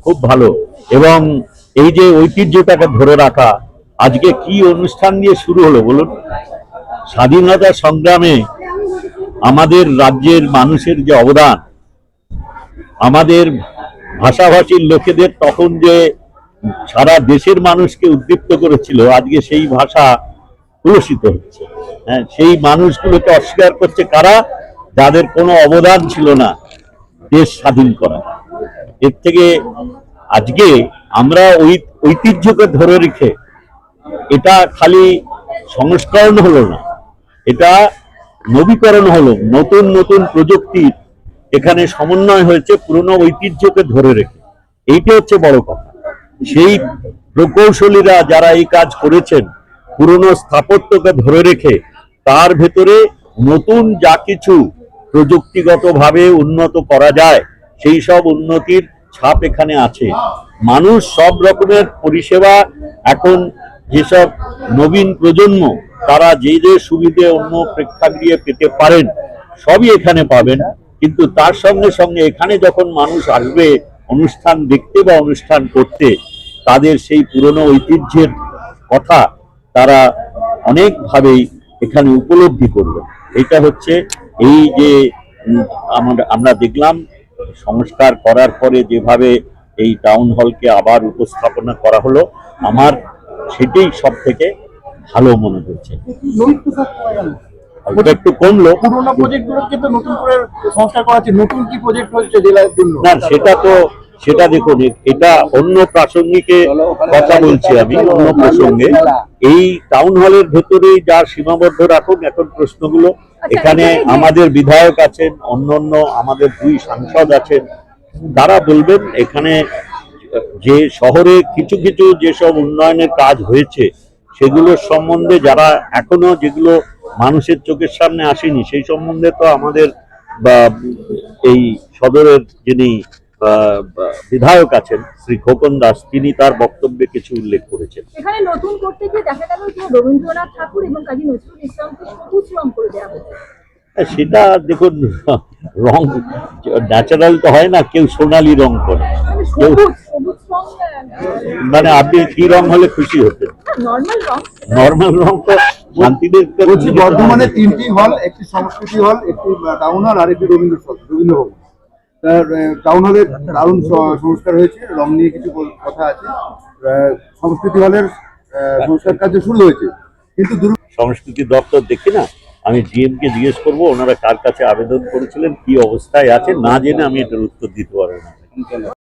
খুব ভালো। এবং এই যে ঐতিহ্যটাকে ধরে রাখা, আজকে কি অনুষ্ঠান দিয়ে শুরু হলো বলুন? স্বাধীনতা সংগ্রামে আমাদের রাজ্যের মানুষের যে অবদান, আমাদের ভাষাভাষীর লোকেদের তখন যে সারা দেশের মানুষকে উদ্দীপ্ত করেছিল, আজকে সেই ভাষা কলুষিত হচ্ছে। হ্যাঁ, সেই মানুষগুলোকে অস্বীকার করছে কারা? যাদের কোনো অবদান ছিল না দেশ স্বাধীন করা। এর থেকে আজকে আমরা ওই ঐতিহ্যকে ধরে রেখে, এটা খালি সংস্করণ হলো না, এটা নবীকরণ হলো, নতুন নতুন প্রযুক্তির এখানে সমন্বয় হয়েছে পুরনো ঐতিহ্যকে ধরে রেখে। এইটা হচ্ছে বড় কথা। সেই প্রকৌশলীরা যারা এই কাজ করেছেন, পুরনো স্থাপত্যকে ধরে রেখে তার ভেতরে নতুন যা কিছু প্রযুক্তিগতভাবে উন্নত করা যায়, সেই সব উন্নতির ছাপ এখানে আছে। মানুষ সব রকমের পরিষেবা এখন, যেসব নবীন প্রজন্ম তারা যে যে সুবিধে অন্য প্রেক্ষাগৃহে পেতে পারেন, সবই এখানে পাবেন। কিন্তু তার সঙ্গে সঙ্গে এখানে যখন মানুষ আসবে অনুষ্ঠান দেখতে বা অনুষ্ঠান করতে, তাদের সেই পুরনো ঐতিহ্যের কথা তারা অনেকভাবেই এখানে উপলব্ধি করবে। এটা হচ্ছে এই যে আমরা দেখলাম সংস্কার করার পরে যেভাবে এই টাউন হলকে আবার উপস্থাপনা করা হলো, আমার সেটাই সব থেকে ভালো মনে হচ্ছে। একটু কমলো, পুরোনো প্রজেক্টগুলোকে তো নতুন করে সংস্কার করা হচ্ছে। নতুন কি প্রজেক্ট হচ্ছে জেলার জন্য? না, সেটা দেখুন, এটা অন্য প্রাসঙ্গিকে কথা বলছি আমি, অন্য প্রসঙ্গে। এই টাউন হলের ভেতরেই যা সীমাবদ্ধ রাখুন এখন প্রশ্নগুলো। এখানে আমাদের বিধায়ক আছেন, অন্য আমাদের দুই সাংসদ আছেন, তারা বলবেন এখানে যে শহরে কিছু কিছু যেসব উন্নয়নের কাজ হয়েছে সেগুলোর সম্বন্ধে, যারা এখনো যেগুলো মানুষের চোখের সামনে আসেনি সেই সম্বন্ধে তো আমাদের এই সদরের যিনি বিধায়ক আছেন শ্রী খোকন দাস, তিনি তার বক্তব্যে কিছু উল্লেখ করেছেন। এখানে নতুন করতে গিয়ে দেখা গেল যে রবীন্দ্রনাথ ঠাকুর এবং কাজী নজরুল ইসলামকে সবুজ রং করে দেওয়া হয়েছে। সেটা দেখুন, রং ন্যাচারাল তো হয় না, কেউ সোনালী রং করে, কেউ মানে আপনি কি রং হলে খুশি হতেন? নর্মাল রং তো শান্তিদের। বর্ধমানে 3টি হল, একটি সংস্কৃতি হল, একটি টাউন হল আর একটি রবীন্দ্র ভবন। টাউন হলের দারুণ সংস্কার হয়েছে, রং নিয়ে কিছু কথা আছে। সংস্কৃতি হলের সংস্কার কার্য শুরু হয়েছে, কিন্তু সংস্কৃতি দপ্তর দেখি না, আমি ডিএম কে জিজ্ঞেস করবো ওনারা কার কাছে আবেদন করেছিলেন, কি অবস্থায় আছে, না জেনে আমি এটার উত্তর দিতে পারবো না।